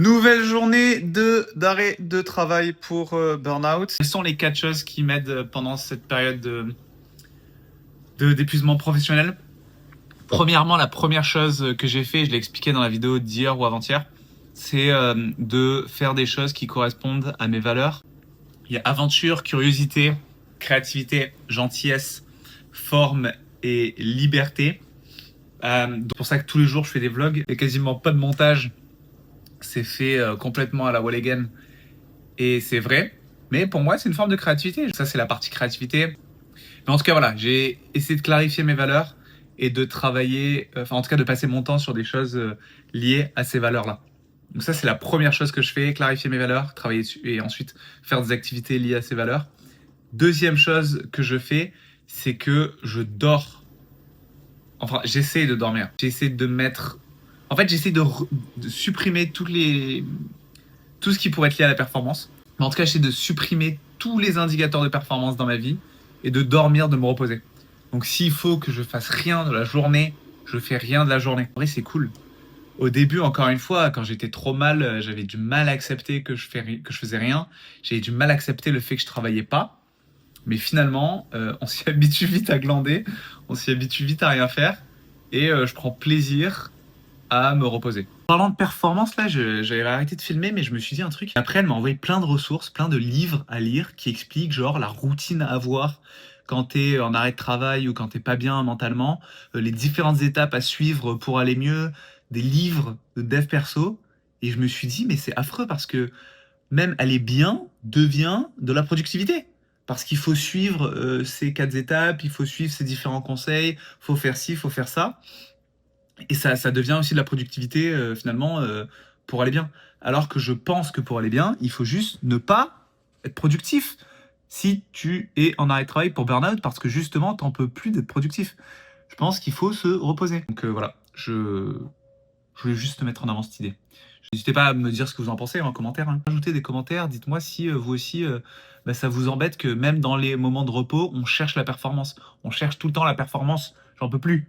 Nouvelle journée d'arrêt de travail pour Burnout. Quelles sont les 4 choses qui m'aident pendant cette période d'épuisement professionnel? Premièrement, la première chose que j'ai fait, je l'ai expliqué dans la vidéo d'hier ou avant-hier, c'est de faire des choses qui correspondent à mes valeurs. Il y a aventure, curiosité, créativité, gentillesse, forme et liberté. C'est pour ça que tous les jours je fais des vlogs. Il n'y a quasiment pas de montage. C'est fait complètement à la wall again. Et c'est vrai. Mais pour moi, c'est une forme de créativité. Ça, c'est la partie créativité. Mais en tout cas, voilà, j'ai essayé de clarifier mes valeurs et de travailler, enfin en tout cas de passer mon temps sur des choses liées à ces valeurs-là. Donc ça, c'est la première chose que je fais, clarifier mes valeurs, travailler dessus et ensuite faire des activités liées à ces valeurs. Deuxième chose que je fais, c'est que je dors. Enfin, j'essaie de dormir. J'essaie de mettre... En fait, j'essaie de supprimer tout ce qui pourrait être lié à la performance. Mais en tout cas, j'essaie de supprimer tous les indicateurs de performance dans ma vie et de dormir, de me reposer. Donc s'il faut que je fasse rien de la journée, je fais rien de la journée. En vrai, c'est cool. Au début, encore une fois, quand j'étais trop mal, j'avais du mal à accepter que je faisais rien. J'avais du mal à accepter le fait que je travaillais pas. Mais finalement, on s'y habitue vite à glander, on s'y habitue vite à rien faire. Et je prends plaisir à me reposer. En parlant de performance, là, j'avais arrêté de filmer, mais je me suis dit un truc. Après, elle m'a envoyé plein de ressources, plein de livres à lire qui expliquent genre la routine à avoir quand t'es en arrêt de travail ou quand t'es pas bien mentalement, les différentes étapes à suivre pour aller mieux, des livres de dev perso. Et je me suis dit, mais c'est affreux parce que même aller bien devient de la productivité. Parce qu'il faut suivre ces 4 étapes, il faut suivre ces différents conseils, faut faire ci, faut faire ça. Et ça devient aussi de la productivité finalement pour aller bien. Alors que je pense que pour aller bien, il faut juste ne pas être productif si tu es en arrêt de travail pour burn-out parce que justement, t'en peux plus d'être productif. Je pense qu'il faut se reposer. Donc voilà, je voulais juste te mettre en avant cette idée. N'hésitez pas à me dire ce que vous en pensez en commentaire. Ajoutez des commentaires, dites-moi si vous aussi, ça vous embête que même dans les moments de repos, on cherche la performance. On cherche tout le temps la performance. J'en peux plus.